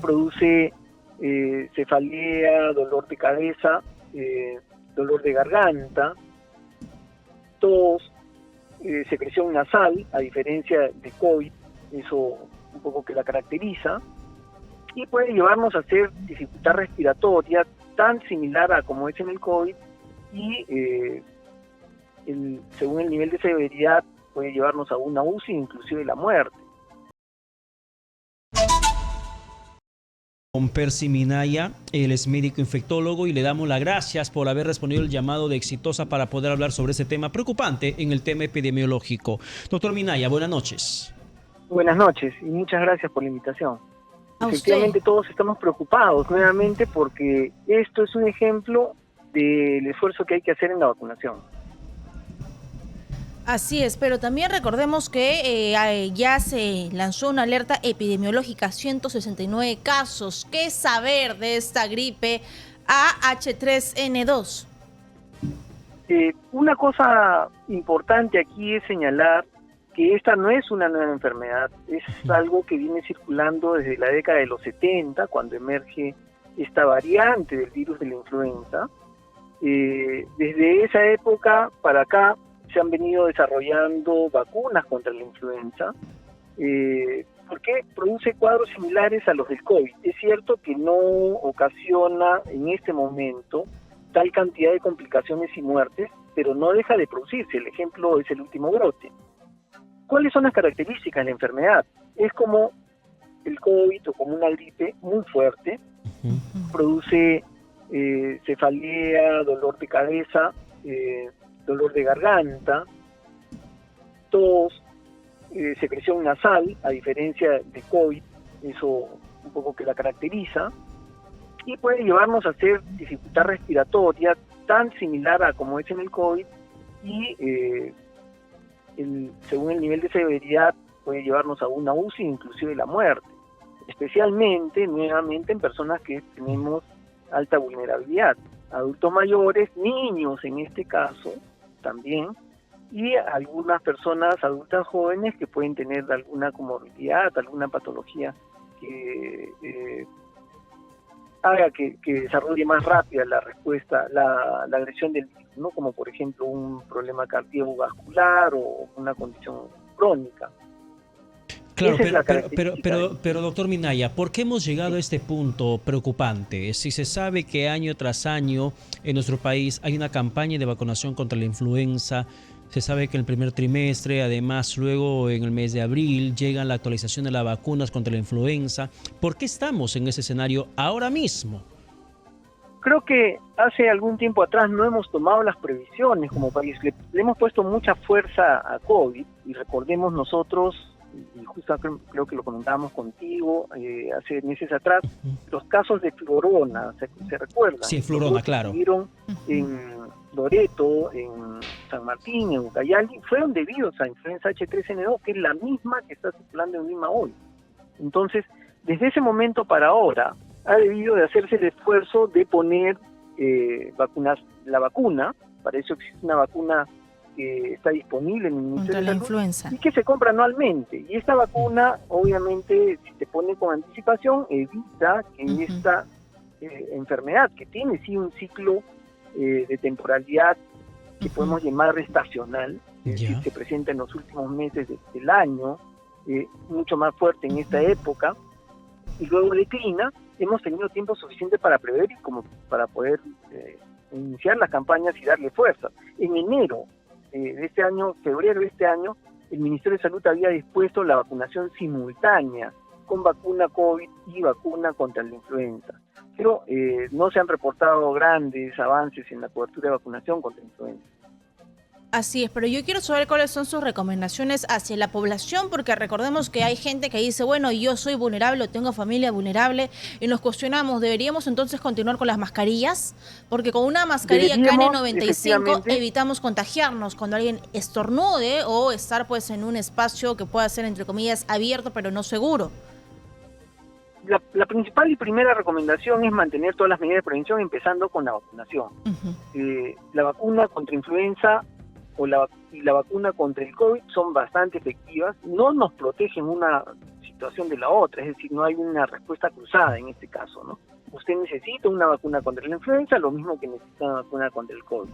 produce cefalea, dolor de cabeza, dolor de garganta, tos, secreción nasal, a diferencia de COVID, eso un poco que la caracteriza, y puede llevarnos a hacer dificultad respiratoria tan similar a como es en el COVID, y según el nivel de severidad puede llevarnos a una UCI, inclusive la muerte. Con Percy Minaya, él es médico infectólogo y le damos las gracias por haber respondido el llamado de Exitosa para poder hablar sobre ese tema preocupante en el tema epidemiológico. Doctor Minaya, buenas noches. Buenas noches y muchas gracias por la invitación. ¿A Efectivamente, usted? todos estamos preocupados nuevamente porque esto es un ejemplo del esfuerzo que hay que hacer en la vacunación. Así es, pero también recordemos que ya se lanzó una alerta epidemiológica, 169 casos. ¿Qué saber de esta gripe AH3N2? Una cosa importante aquí es señalar que esta no es una nueva enfermedad, es algo que viene circulando desde la década de los 70, cuando emerge esta variante del virus de la influenza. Desde esa época para acá se han venido desarrollando vacunas contra la influenza, porque produce cuadros similares a los del COVID. Es cierto que no ocasiona en este momento tal cantidad de complicaciones y muertes, pero no deja de producirse. El ejemplo es el último brote. ¿Cuáles son las características de la enfermedad? Es como el COVID o como una gripe muy fuerte, produce cefalea, dolor de cabeza, dolor de garganta, tos, secreción nasal, a diferencia de COVID, eso un poco que la caracteriza, y puede llevarnos a hacer dificultad respiratoria tan similar a como es en el COVID, y según el nivel de severidad puede llevarnos a una UCI, inclusive la muerte, especialmente, nuevamente, en personas que tenemos alta vulnerabilidad, adultos mayores, niños en este caso también, y algunas personas adultas jóvenes que pueden tener alguna comorbilidad, alguna patología que haga que desarrolle más rápida la respuesta, la agresión del virus, ¿no? Como por ejemplo un problema cardiovascular o una condición crónica. Claro, Esa es la característica. pero doctor Minaya, ¿por qué hemos llegado a este punto preocupante? Si se sabe que año tras año en nuestro país hay una campaña de vacunación contra la influenza, se sabe que en el primer trimestre, además luego en el mes de abril, llega la actualización de las vacunas contra la influenza. ¿Por qué estamos en ese escenario ahora mismo? Creo que hace algún tiempo atrás no hemos tomado las previsiones como país. Le hemos puesto mucha fuerza a COVID y recordemos nosotros, y justo creo que lo comentábamos contigo hace meses atrás, los casos de florona, ¿se recuerdan? Sí, florona, claro. Estuvieron en Loreto, en San Martín, en Ucayali, fueron debidos a influenza H3N2, que es la misma que está circulando en Lima hoy. Entonces, desde ese momento para ahora, ha debido de hacerse el esfuerzo de poner la vacuna, para eso existe una vacuna que está disponible en el Ministerio Contra de la Salud influenza. y que se compra anualmente. Y esta vacuna, obviamente, si se pone con anticipación, evita que esta enfermedad, que tiene sí un ciclo de temporalidad que podemos llamar estacional, es decir, se presenta en los últimos meses del año, mucho más fuerte en esta época, y luego declina. Hemos tenido tiempo suficiente para prever y como para poder iniciar las campañas y darle fuerza. En enero de este año, febrero de este año, el Ministerio de Salud había dispuesto la vacunación simultánea con vacuna COVID y vacuna contra la influenza. Pero no se han reportado grandes avances en la cobertura de vacunación contra la influenza. Así es, pero yo quiero saber cuáles son sus recomendaciones hacia la población, porque recordemos que hay gente que dice, bueno, yo soy vulnerable o tengo familia vulnerable, y nos cuestionamos, ¿deberíamos entonces continuar con las mascarillas? Porque con una mascarilla KN95 evitamos contagiarnos cuando alguien estornude o estar pues en un espacio que pueda ser, entre comillas, abierto pero no seguro. La principal y primera recomendación es mantener todas las medidas de prevención, empezando con la vacunación. La vacuna contra influenza y la vacuna contra el COVID son bastante efectivas, no nos protegen una situación de la otra, es decir, no hay una respuesta cruzada en este caso, ¿no? Usted necesita una vacuna contra la influenza, lo mismo que necesita una vacuna contra el COVID.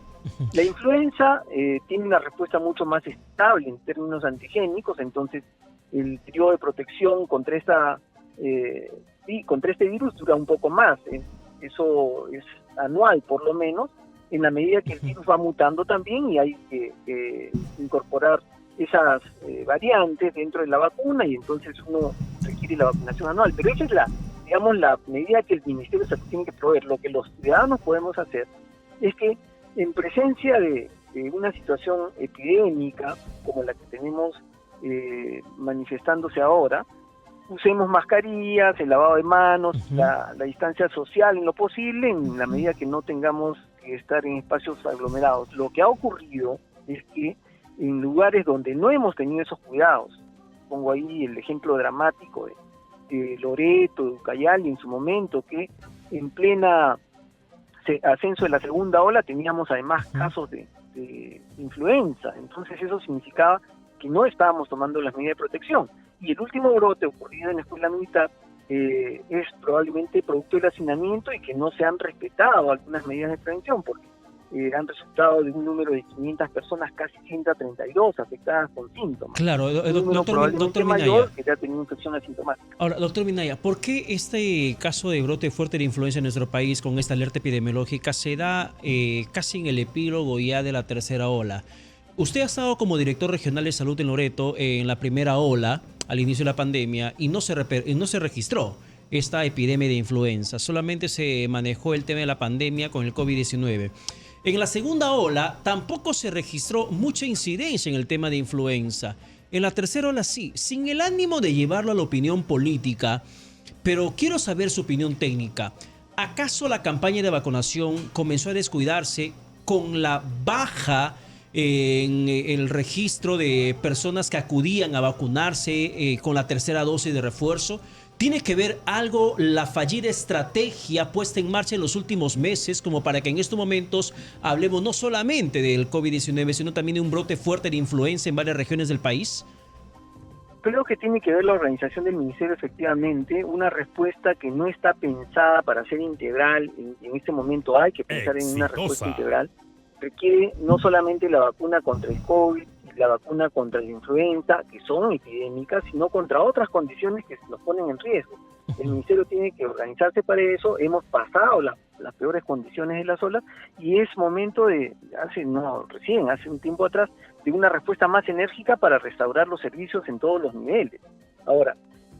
La influenza tiene una respuesta mucho más estable en términos antigénicos, entonces el periodo de protección contra contra este virus dura un poco más, eso es anual por lo menos, en la medida que el virus va mutando también y hay que incorporar esas variantes dentro de la vacuna y entonces uno requiere la vacunación anual, pero esa es la medida que el Ministerio de Salud tiene que proveer. Lo que los ciudadanos podemos hacer es que en presencia de una situación epidémica como la que tenemos manifestándose ahora, usemos mascarillas, el lavado de manos, la distancia social en lo posible, en la medida que no tengamos que estar en espacios aglomerados. Lo que ha ocurrido es que en lugares donde no hemos tenido esos cuidados, pongo ahí el ejemplo dramático de Loreto, de Ucayali en su momento, que en plena ascenso de la segunda ola teníamos además casos de influenza, entonces eso significaba que no estábamos tomando las medidas de protección. Y el último brote ocurrido en la escuela militar es probablemente producto del hacinamiento y que no se han respetado algunas medidas de prevención, porque han resultado de un número de 500 personas, casi 132 afectadas con síntomas. Claro, doctor mayor Minaya. que ya ha tenido infección asintomática. Ahora, doctor Minaya, ¿por qué este caso de brote fuerte de influenza en nuestro país con esta alerta epidemiológica se da casi en el epílogo ya de la tercera ola? Usted ha estado como director regional de salud en Loreto en la primera ola, al inicio de la pandemia, y no se registró esta epidemia de influenza. Solamente se manejó el tema de la pandemia con el COVID-19. En la segunda ola tampoco se registró mucha incidencia en el tema de influenza. En la tercera ola sí, sin el ánimo de llevarlo a la opinión política, pero quiero saber su opinión técnica. ¿Acaso la campaña de vacunación comenzó a descuidarse con la baja en el registro de personas que acudían a vacunarse con la tercera dosis de refuerzo? ¿Tiene que ver algo la fallida estrategia puesta en marcha en los últimos meses como para que en estos momentos hablemos no solamente del COVID-19, sino también de un brote fuerte de influenza en varias regiones del país? Creo que tiene que ver la organización del Ministerio, efectivamente, una respuesta que no está pensada para ser integral. En este momento hay que pensar en una respuesta integral. Requiere no solamente la vacuna contra el COVID, la vacuna contra la influenza, que son epidémicas, sino contra otras condiciones que nos ponen en riesgo. El Ministerio tiene que organizarse para eso. Hemos pasado las peores condiciones de las olas y es momento hace un tiempo atrás, de una respuesta más enérgica para restaurar los servicios en todos los niveles. Ahora,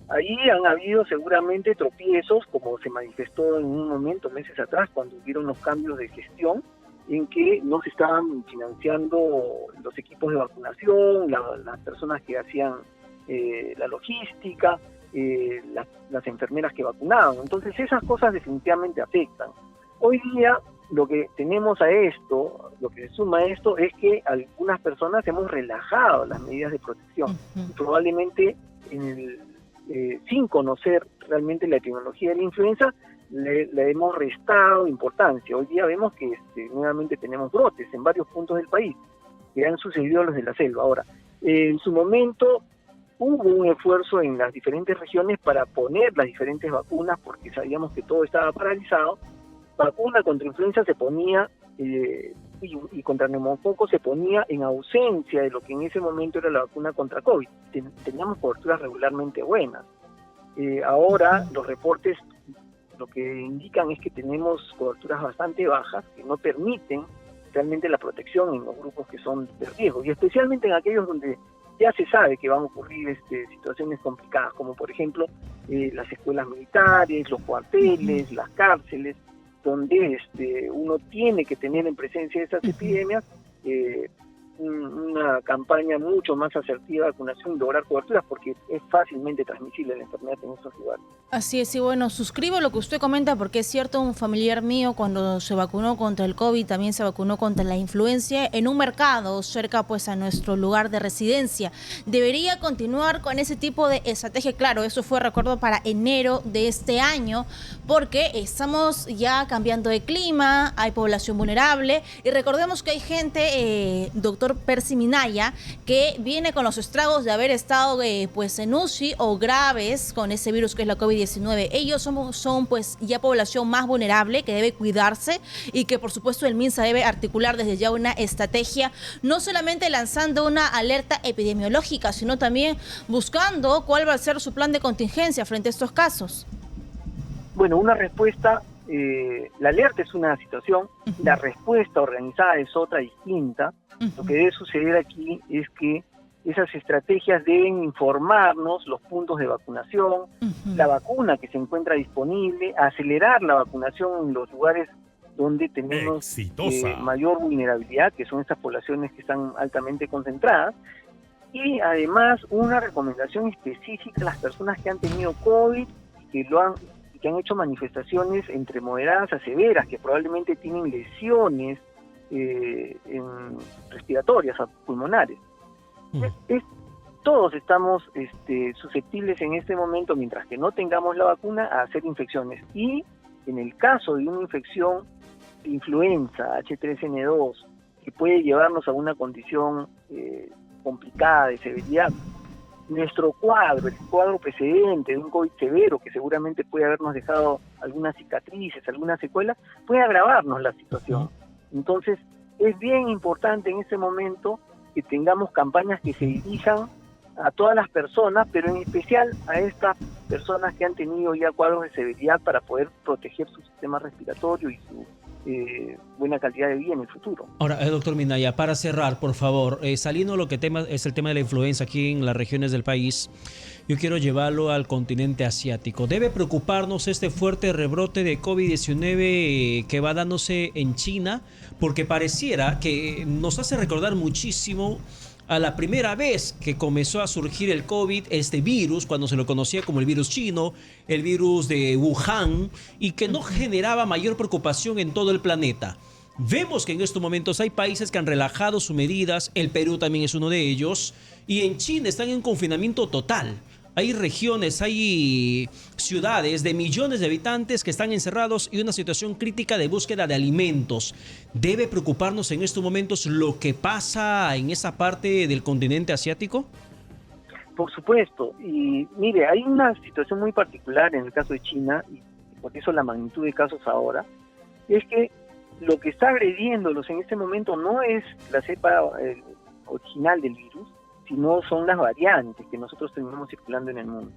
ahí han habido seguramente tropiezos, como se manifestó en un momento, meses atrás, cuando hubieron los cambios de gestión, en que no se estaban financiando los equipos de vacunación, las personas que hacían la logística, las enfermeras que vacunaban. Entonces esas cosas definitivamente afectan. Hoy día lo que tenemos lo que se suma a esto es que algunas personas hemos relajado las medidas de protección. Y probablemente sin conocer realmente la epidemiología de la influenza, le hemos restado importancia. Hoy día vemos que nuevamente tenemos brotes en varios puntos del país que han sucedido a los de la selva. Ahora, en su momento hubo un esfuerzo en las diferentes regiones para poner las diferentes vacunas porque sabíamos que todo estaba paralizado. Vacuna contra influenza se ponía y contra neumococo se ponía en ausencia de lo que en ese momento era la vacuna contra COVID. Teníamos coberturas regularmente buenas. Ahora los reportes lo que indican es que tenemos coberturas bastante bajas que no permiten realmente la protección en los grupos que son de riesgo y especialmente en aquellos donde ya se sabe que van a ocurrir situaciones complicadas, como por ejemplo las escuelas militares, los cuarteles, las cárceles, donde uno tiene que tener en presencia de esas epidemias una campaña mucho más asertiva de vacunación y lograr coberturas porque es fácilmente transmisible la enfermedad en esos lugares. Así es, y bueno, suscribo lo que usted comenta porque es cierto, un familiar mío cuando se vacunó contra el COVID también se vacunó contra la influenza en un mercado cerca pues a nuestro lugar de residencia. Debería continuar con ese tipo de estrategia, claro, eso fue recuerdo para enero de este año porque estamos ya cambiando de clima, hay población vulnerable y recordemos que hay gente, doctor doctor Percy Minaya, que viene con los estragos de haber estado pues en UCI o graves con ese virus que es la COVID-19. Ellos son pues ya población más vulnerable que debe cuidarse y que por supuesto el MINSA debe articular desde ya una estrategia, no solamente lanzando una alerta epidemiológica, sino también buscando cuál va a ser su plan de contingencia frente a estos casos. Bueno, una respuesta, la alerta es una situación, la respuesta organizada es otra distinta. Lo que debe suceder aquí es que esas estrategias deben informarnos los puntos de vacunación, la vacuna que se encuentra disponible, acelerar la vacunación en los lugares donde tenemos mayor vulnerabilidad, que son estas poblaciones que están altamente concentradas, y además una recomendación específica a las personas que han tenido COVID y que han hecho manifestaciones entre moderadas a severas, que probablemente tienen lesiones respiratorias o pulmonares. Todos estamos susceptibles en este momento, mientras que no tengamos la vacuna, a hacer infecciones. Y en el caso de una infección de influenza, H3N2, que puede llevarnos a una condición complicada de severidad, nuestro cuadro, el cuadro precedente de un COVID severo, que seguramente puede habernos dejado algunas cicatrices, algunas secuelas, puede agravarnos la situación. Entonces, es bien importante en este momento que tengamos campañas que se dirijan a todas las personas, pero en especial a estas personas que han tenido ya cuadros de severidad, para poder proteger su sistema respiratorio y su buena calidad de vida en el futuro. Ahora, doctor Minaya, para cerrar, por favor, saliendo lo que es el tema de la influenza aquí en las regiones del país, yo quiero llevarlo al continente asiático. ¿Debe preocuparnos este fuerte rebrote de COVID-19 que va dándose en China? Porque pareciera que nos hace recordar muchísimo a la primera vez que comenzó a surgir el COVID, este virus, cuando se lo conocía como el virus chino, el virus de Wuhan, y que no generaba mayor preocupación en todo el planeta. Vemos que en estos momentos hay países que han relajado sus medidas, el Perú también es uno de ellos, y en China están en confinamiento total. Hay regiones, hay ciudades de millones de habitantes que están encerrados y una situación crítica de búsqueda de alimentos. ¿Debe preocuparnos en estos momentos lo que pasa en esa parte del continente asiático? Por supuesto. Y mire, hay una situación muy particular en el caso de China, y por eso la magnitud de casos ahora, es que lo que está agrediéndolos en este momento no es la cepa original del virus, sino son las variantes que nosotros tenemos circulando en el mundo.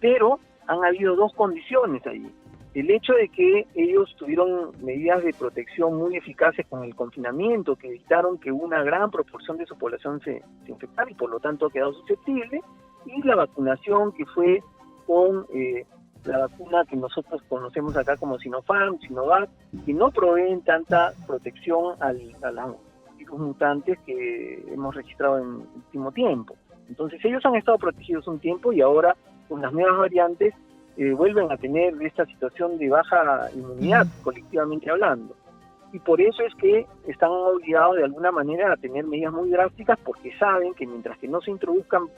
Pero han habido dos condiciones allí. El hecho de que ellos tuvieron medidas de protección muy eficaces con el confinamiento, que evitaron que una gran proporción de su población se infectara y por lo tanto ha quedado susceptible, y la vacunación que fue con la vacuna que nosotros conocemos acá como Sinopharm, Sinovac, que no proveen tanta protección a los virus mutantes que hemos registrado en el último tiempo. Entonces ellos han estado protegidos un tiempo y ahora con las nuevas variantes vuelven a tener esta situación de baja inmunidad, colectivamente hablando. Y por eso es que están obligados de alguna manera a tener medidas muy drásticas, porque saben que mientras que no se introduzcan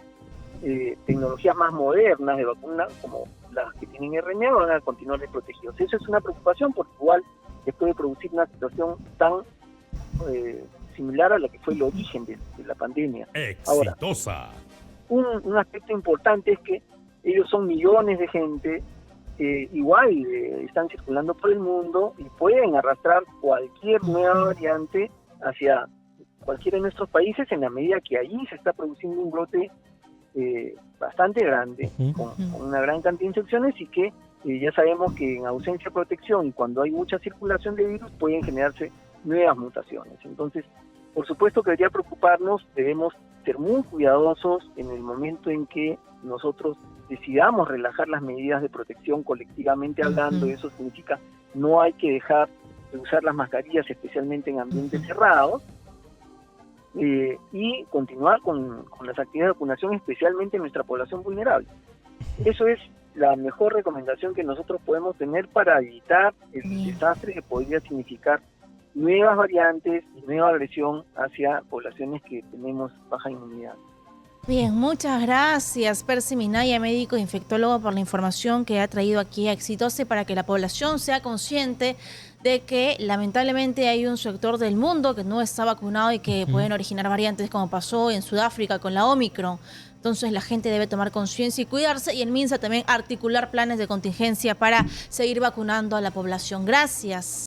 tecnologías más modernas de vacuna, como las que tienen RNA, van a continuar desprotegidos. Eso es una preocupación, porque igual les puede producir una situación tan similar a la que fue el origen de la pandemia. Exitosa. Ahora, un aspecto importante es que ellos son millones de gente, igual están circulando por el mundo y pueden arrastrar cualquier nueva variante hacia cualquiera de nuestros países, en la medida que allí se está produciendo un brote bastante grande, con una gran cantidad de infecciones, y que ya sabemos que en ausencia de protección y cuando hay mucha circulación de virus pueden generarse nuevas mutaciones. Entonces, por supuesto que debería preocuparnos, debemos ser muy cuidadosos en el momento en que nosotros decidamos relajar las medidas de protección colectivamente hablando. Eso significa no hay que dejar de usar las mascarillas, especialmente en ambientes cerrados, y continuar con las actividades de vacunación, especialmente en nuestra población vulnerable. Eso es la mejor recomendación que nosotros podemos tener para evitar el desastre que podría significar nuevas variantes y nueva agresión hacia poblaciones que tenemos baja inmunidad. Bien, muchas gracias, Percy Minaya, médico e infectólogo, por la información que ha traído aquí a Exitose para que la población sea consciente de que lamentablemente hay un sector del mundo que no está vacunado y que Ujú. pueden originar variantes como pasó en Sudáfrica con la Omicron. Entonces la gente debe tomar conciencia y cuidarse, y el MINSA también articular planes de contingencia para seguir vacunando a la población. Gracias.